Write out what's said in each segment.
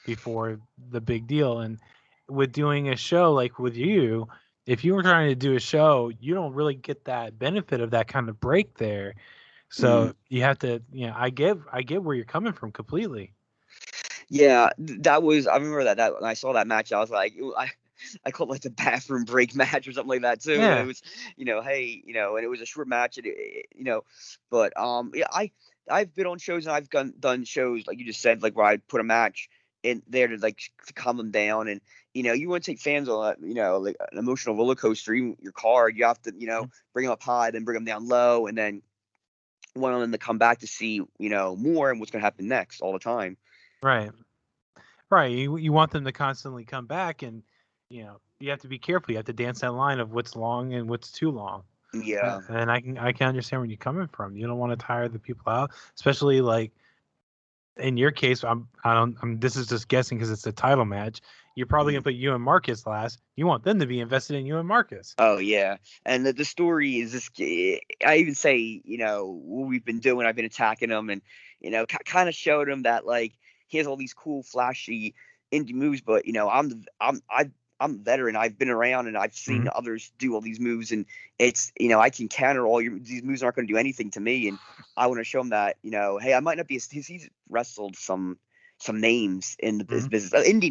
before the big deal. And with doing a show like with you, if you were trying to do a show, you don't really get that benefit of that kind of break there. Mm. So you have to, I get where you're coming from completely. Yeah, that was. I remember that when I saw that match, I was like, I called it like the bathroom break match or something like that too. And it Yeah. was, hey, and it was a short match, and but yeah, I've been on shows and I've done shows like you just said, like where I put a match in there to like to calm them down, and you want to take fans on like an emotional roller coaster. Even your card, you have to bring them up high, then bring them down low, and then want them to come back to see more and what's going to happen next all the time. Right. Right. You want them to constantly come back, and you have to be careful. You have to dance that line of what's long and what's too long. Yeah. And I can understand where you're coming from. You don't want to tire the people out, especially like in your case. I don't. This is just guessing because it's a title match. You're probably Mhm. gonna put you and Marcus last. You want them to be invested in you and Marcus. Oh yeah, and the story is just. I even say, what we've been doing. I've been attacking him, and kind of showed him that like he has all these cool, flashy indie moves, but I'm a veteran. I've been around and I've seen Hmm. others do all these moves, and it's I can counter all your these moves aren't going to do anything to me, and I want to show him that hey, I might not be. He's wrestled some names in this Hmm. business, indie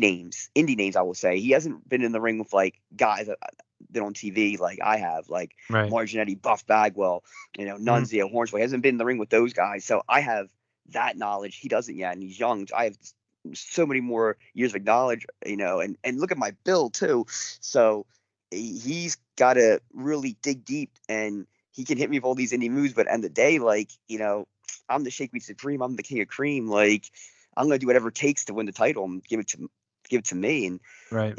names. I will say he hasn't been in the ring with like guys that been on TV like I have, like Right. Marginetti, Buff Bagwell, Hmm. Nunzio, Hornswoggle. He hasn't been in the ring with those guys, so I have that knowledge. He doesn't yet, and he's young. So I have so many more years of knowledge, and look at my bill too. So he's got to really dig deep, and he can hit me with all these indie moves. But at the end of the day, like I'm the Shake Me Supreme. I'm the King of Cream. Like I'm gonna do whatever it takes to win the title and give it to me, and Right.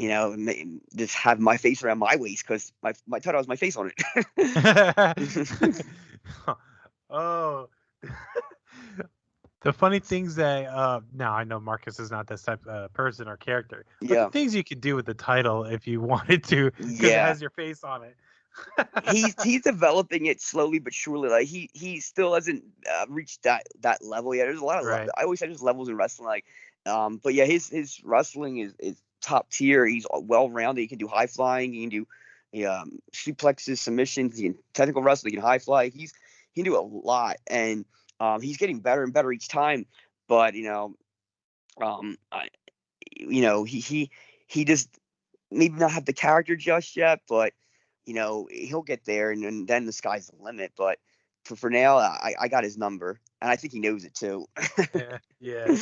just have my face around my waist because my title has my face on it. Oh, the funny things that now I know Marcus is not this type of person or character, but the Yeah, things you could do with the title if you wanted to, because it yeah. has your face on it. He's developing it slowly but surely. Like he still hasn't reached that level yet. There's a lot of Right. I always say there's levels in wrestling. Like, but yeah, his wrestling is top tier. He's well rounded. He can do high flying. He can do suplexes, submissions. He can technical wrestling. He can high fly. He can do a lot, and he's getting better and better each time. But I, he just maybe not have the character just yet, but he'll get there, and then the sky's the limit. But for now, I got his number, and I think he knows it too. Yeah. Yeah.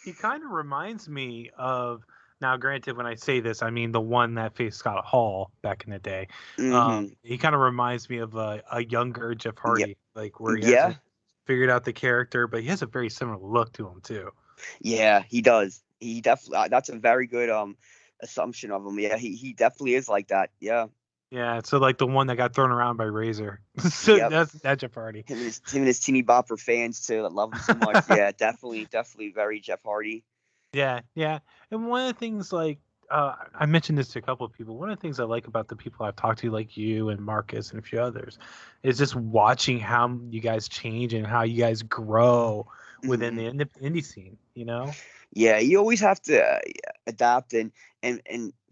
He kind of reminds me of, now granted when I say this I mean the one that faced Scott Hall back in the day. Hmm. He kind of reminds me of a younger Jeff Yeah, Hardy, like where he yeah, hasn't figured out the character, but he has a very similar look to him too. yeah. He does. He definitely. That's a very good assumption of him. Yeah, he definitely is like that. Yeah. Yeah, so like the one that got thrown around by Razor. So Yep. that's Jeff Hardy. Him and his teeny bopper fans too that love him so much. Yeah, definitely very Jeff Hardy. Yeah, yeah. And one of the things, like, I mentioned this to a couple of people. One of the things I like about the people I've talked to, like you and Marcus and a few others, is just watching how you guys change and how you guys grow within Hmm. the indie scene. You know? Yeah, you always have to adapt and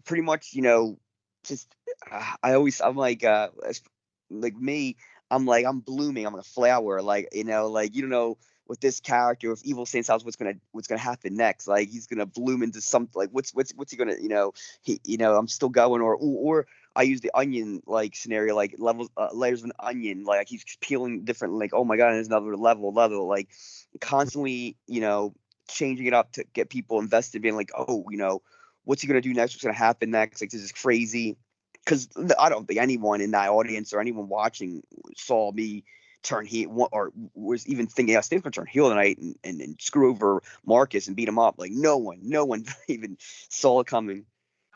pretty much just I'm like me, I'm blooming, I'm a flower, like like you don't know with this character with Evil Saint Styles what's gonna happen next. Like he's gonna bloom into something, like what's he gonna I'm still going, or I use the onion like scenario, like levels layers of an onion, like he's peeling different, like oh my god, there's another level, like constantly changing it up to get people invested, being like, oh, what's he gonna do next? What's gonna happen next? Like this is crazy. Because I don't think anyone in that audience or anyone watching saw me turn heel or was even thinking I was going to turn heel tonight and screw over Marcus and beat him up. Like no one even saw it coming.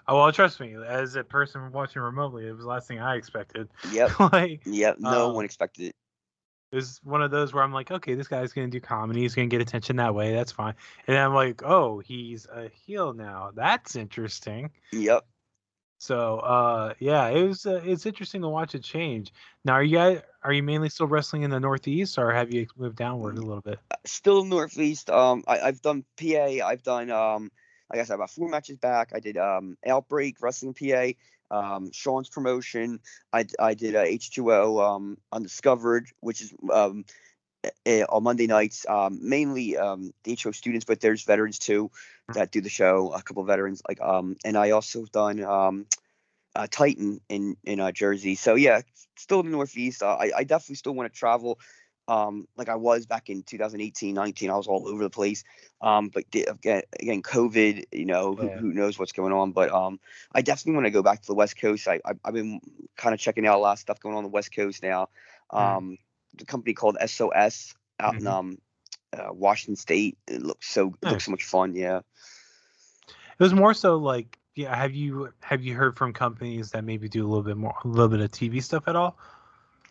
Oh well, trust me, as a person watching remotely, it was the last thing I expected. Yep, Like, yep. No one um, expected it. it was one of those where I'm like, okay, this guy's gonna do comedy, he's gonna get attention that way, that's fine. And then I'm like, oh, he's a heel now. That's interesting. Yep. So yeah, it's interesting to watch it change. Now are you mainly still wrestling in the Northeast, or have you moved downward a little bit? Still Northeast. I've done PA. I've done like I said, about 4 matches back. I did Outbreak Wrestling PA, Sean's promotion. I did H2O Undiscovered, which is on Monday nights, mainly the HO students, but there's veterans too that do the show. A couple of veterans, and I also done Titan in Jersey. So yeah, still in the Northeast. I definitely still want to travel. Like I was back in 2018, 19, I was all over the place. But again, COVID, Yeah. who knows what's going on. But I definitely want to go back to the West Coast. I've been kind of checking out a lot of stuff going on the West Coast now. The company called SOS out in Washington State. It looks so much fun. Yeah. It was more so like, yeah. Have you heard from companies that maybe do a little bit of TV stuff at all?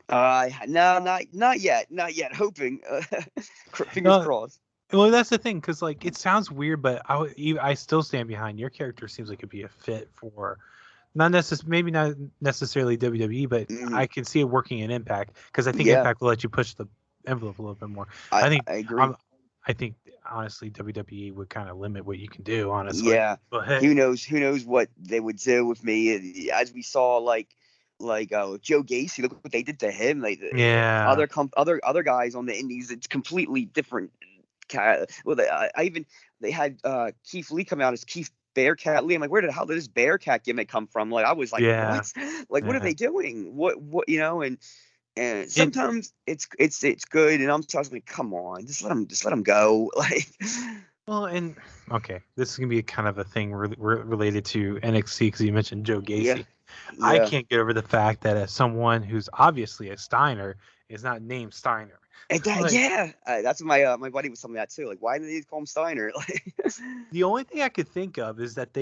No, not yet, Hoping, fingers No. crossed. Well, that's the thing, because like it sounds weird, but I still stand behind your character. Seems like it'd be a fit for maybe not necessarily WWE, but I can see it working in Impact, because I think Yeah, Impact will let you push the envelope a little bit more. I I think I agree. I think honestly WWE would kind of limit what you can do, honestly. Yeah, But who knows what they would do with me, as we saw, Joe Gacy. Look what they did to him. Like yeah, other guys on the Indies, it's completely different. Well, they had Keith Lee come out as Keith Bearcat Lee. I'm like, where the hell did this Bearcat gimmick come from? Like, I was like, yeah, what? Like, what are yeah. they doing? What? And It sometimes it's good, and I'm just like, come on, just let him go. Like, Well, and okay, this is gonna be kind of a thing related to NXT, because you mentioned Joe yeah, Gacy. I yeah. can't get over the fact that as someone who's obviously a Steiner is not named Steiner. And Like, yeah, that's what my buddy was telling me that too. Like, why did they call him Steiner? Like, the only thing I could think of is that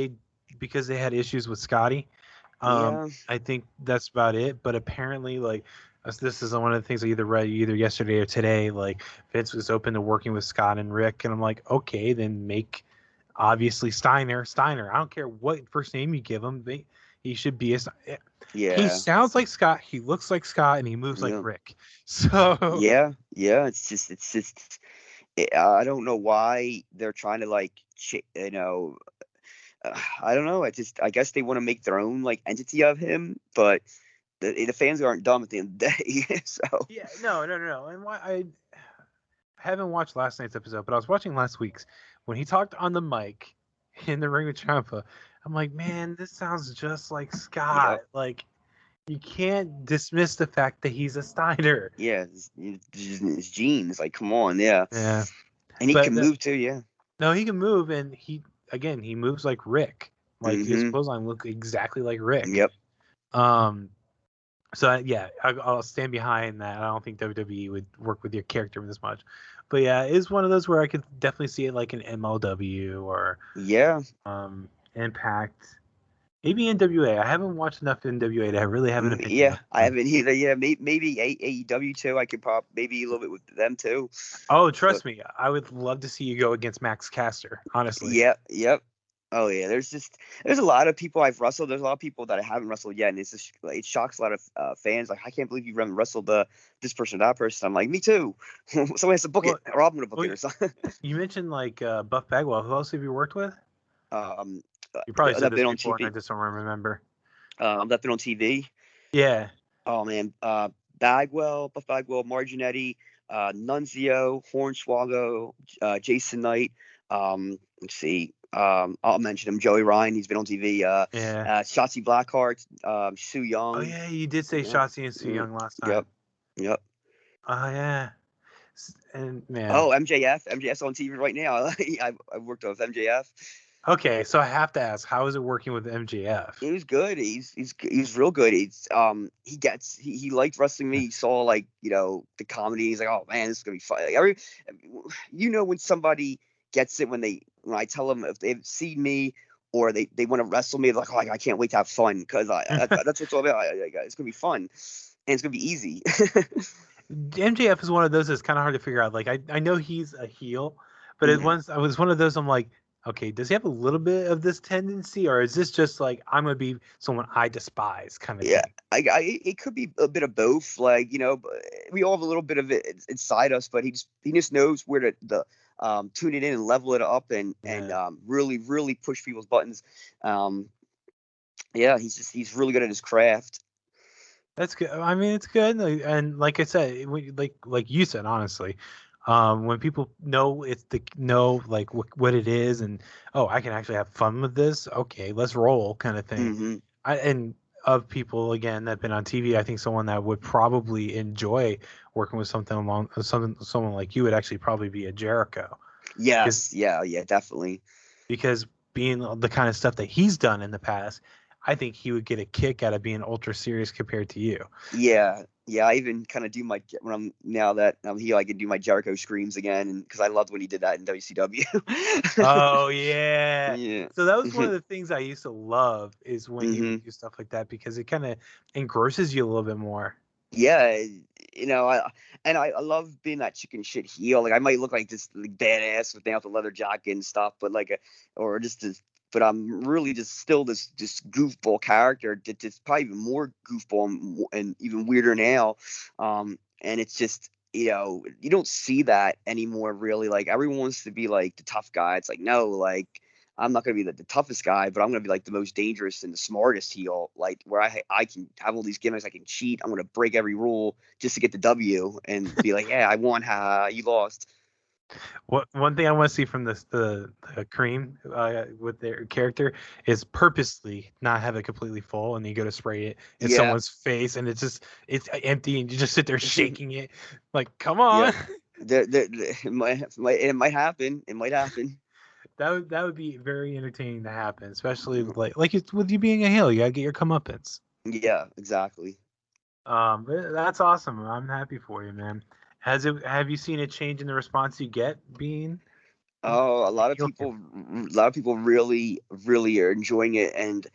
because they had issues with Scotty. yeah, I think that's about it. But apparently, like, this is one of the things I read either yesterday or today. Like, Vince was open to working with Scott and Rick, and I'm like, okay, then make obviously Steiner. I don't care what first name you give him. He should be he yeah, sounds like Scott. He looks like Scott, and he moves like yeah, Rick. So yeah. It's just I don't know why they're trying to I don't know. I guess they want to make their own entity of him, but the fans aren't dumb at the end of the day. So yeah, no. And why I haven't watched last night's episode, but I was watching last week's when he talked on the mic in the ring with Ciampa. I'm like, man, this sounds just like Scott. yeah, Like, you can't dismiss the fact that he's a Steiner. yeah, his genes. Like, come on, yeah, Yeah, and he but can move too. Yeah. no, he can move, and he moves like Rick. Like his Mm-hmm. clothesline look exactly like Rick. Yep. Um, so yeah, I'll stand behind that. I don't think WWE would work with your character this much, but yeah, it's one of those where I could definitely see it like an MLW or Yeah. Impact, maybe NWA. I haven't watched enough NWA to really have an opinion Yeah, on I them. haven't either. Yeah, maybe AEW too. I could pop maybe a little bit with them too. Oh, But trust me, I would love to see you go against Max Caster. Honestly. yeah, yep. Oh yeah, there's a lot of people I've wrestled. There's a lot of people that I haven't wrestled yet, and it's just it shocks a lot of fans. Like, I can't believe you haven't wrestled this person or that person. I'm like, me too. Someone has to book Well, it, or I'm gonna book well, it or something. you mentioned like Buff Bagwell. Who else have you worked with? um, You probably said that this been on before, and I TV. just don't remember. That been on TV. Yeah. Oh man, Buff Bagwell, Marginetti, Nunzio, Hornswoggle, Jason Knight. Let's see. I'll mention him. Joey Ryan. He's been on TV. Yeah. Shotzi Blackheart. Sue Oh Young. yeah, you did say Yeah. Shotzi and Su Mm, Young last time. yep. Yep. Oh yeah. And man. Oh, MJF. MJF's on TV right now. I worked with MJF. Okay, so I have to ask, how is it working with MJF? He was good. He's real good. He liked wrestling me. He saw the comedy. He's like, oh man, this is gonna be fun. When somebody gets it when I tell them if they've seen me or they want to wrestle me, they're like, oh, I can't wait to have fun, because that's what it's all about. It's gonna be fun and it's gonna be easy. MJF is one of those that's kind of hard to figure out. Like, I know he's a heel, but I was one of those. I'm like, okay, does he have a little bit of this tendency, or is this just like I'm gonna be someone I despise kind of Yeah, thing? it could be a bit of both. But we all have a little bit of it inside us, but he just knows where tune it in and level it up and Yeah. really really push people's buttons. Um, yeah, he's really good at his craft. That's good. I mean, it's good, and like I said, like you said, honestly, when people know it's the know like what it is, and oh, I can actually have fun with this. Okay, let's roll, kind of thing. Hmm. And of people again that've been on TV, I think someone that would probably enjoy working with something along someone like you would actually probably be a Jericho, because Yes, yeah, yeah, definitely. because being the kind of stuff that he's done in the past, I think he would get a kick out of being ultra serious compared to you. Yeah, yeah. I even kind of do my when I'm now that I'm here, I can do my Jericho screams again, and because I loved when he did that in WCW. Oh yeah. Yeah. So that was one of the things I used to love is when he Hmm. would do stuff like that because it kind of engrosses you a little bit more. Yeah, I love being that chicken shit heel. Like I might look like this like, badass without the leather jacket and stuff, but like, or just this, but I'm really just still this just goofball character. Just probably even more goofball and even weirder now. And it's just you don't see that anymore. Really, like everyone wants to be like the tough guy. It's like no, like I'm not going to be the toughest guy, but I'm going to be like the most dangerous and the smartest heel. Like where I can have all these gimmicks, I can cheat. I'm going to break every rule just to get the W and be like, yeah, I won. Ha, you lost. What one thing I want to see from the cream with their character is purposely not have it completely full, and you go to spray it in Yeah, someone's face, and it's empty, and you just sit there shaking it, like come yeah. on. It might happen. It might happen. That would be very entertaining to happen, especially like it's with you being a heel, you gotta get your comeuppance. Yeah, exactly. But that's awesome. I'm happy for you, man. Have you seen a change in the response you get being Oh, a heel character? a lot of people really, really are enjoying it, and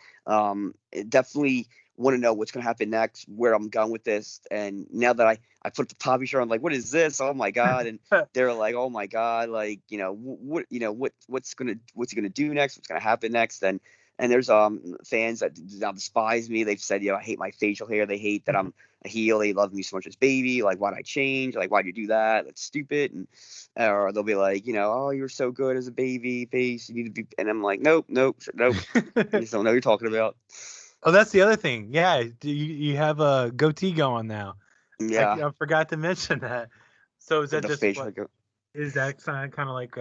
it definitely want to know what's going to happen next, where I'm going with this. And now that I put the poppy shirt on, like, what is this? Oh my god! And they're like, oh my god, like what's he gonna do next? What's gonna happen next? And there's fans that now despise me. They've said, I hate my facial hair. They hate that I'm a heel. They love me so much as baby. Like, why'd I change? Like, why'd you do that? That's stupid. And or they'll be like, oh, you're so good as a baby face. You need to be, and I'm like, nope, nope, nope. You just don't know what you're talking about. Oh, that's the other thing. Yeah, you have a goatee going now. Yeah, I forgot to mention that. So is that the just facial what hair. is that sign kind of like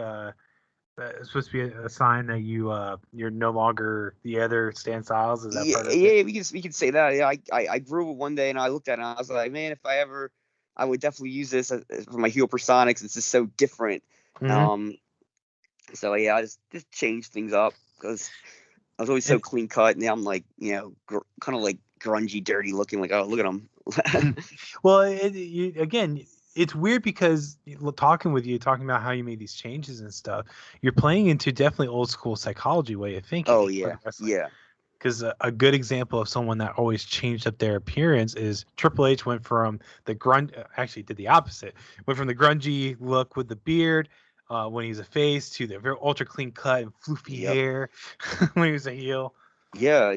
it's supposed to be a sign that you're no longer the other Stan Styles? Is that Yeah, part of it? yeah, we can say that. Yeah, I grew it one day and I looked at it and I was like, man, if I ever, I would definitely use this for my heel personics. It's just so different. Hmm. Um, so yeah, I just changed things up because I was always so And clean cut. And now I'm like, kind of like grungy, dirty looking. Like, oh, look at him. well, again, it's weird because talking with you, talking about how you made these changes and stuff, you're playing into definitely old school psychology way of Oh thinking with yeah, wrestling. yeah, Because a good example of someone that always changed up their appearance is Triple H went from the actually did the opposite, went from the grungy look with the beard when he was a face to the very ultra clean cut and floofy yep. hair when he was a heel. Yeah,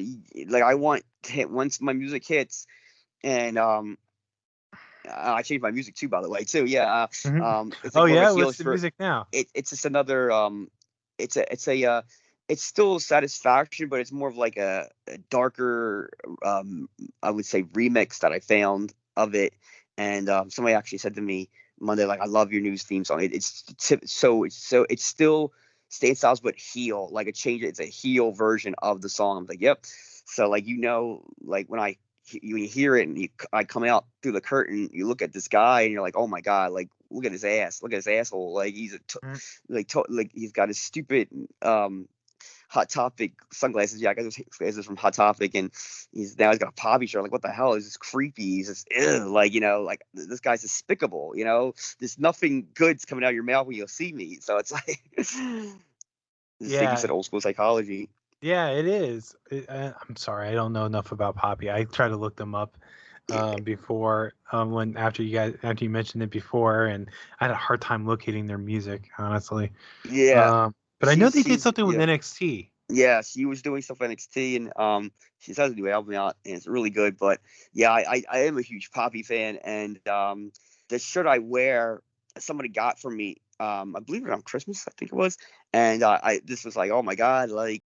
like I want to hit once my music hits, and I changed my music too, by the way, too. Yeah, Hmm. it's Oh like more of a yeah, heel. what's It's the for music now? it's just another it's still satisfaction, but it's more of like a darker I would say remix that I found of it. And somebody actually said to me Monday, like, I love your new theme song. It's still State Styles, but heel, like a change. It's a heel version of the song. I'm like, yep. So like like when you hear it and I come out through the curtain, you look at this guy and you're like, oh my god, like look at his ass, look at his asshole, like Mhm. like he's got his stupid Hot Topic sunglasses. Yeah, I got those sunglasses from Hot Topic, and he's got a poppy shirt. Like, what the hell? He's just creepy. He's just ew, like like this guy's despicable. There's nothing good's coming out of your mouth when you see me. So it's like this is like you Yeah, said, old school psychology. yeah, it is. I'm sorry, I don't know enough about Poppy. I try to look them up Yeah, before when after you mentioned it before, and I had a hard time locating their music, honestly. yeah. But I know they did She's something with yeah. NXT. Yeah, she was doing stuff for NXT, and she has a new album out, and it's really good. But yeah, I am a huge Poppy fan, and the shirt I wear, somebody got for me. I believe around Christmas, I think it was, and I this was like, oh my god, like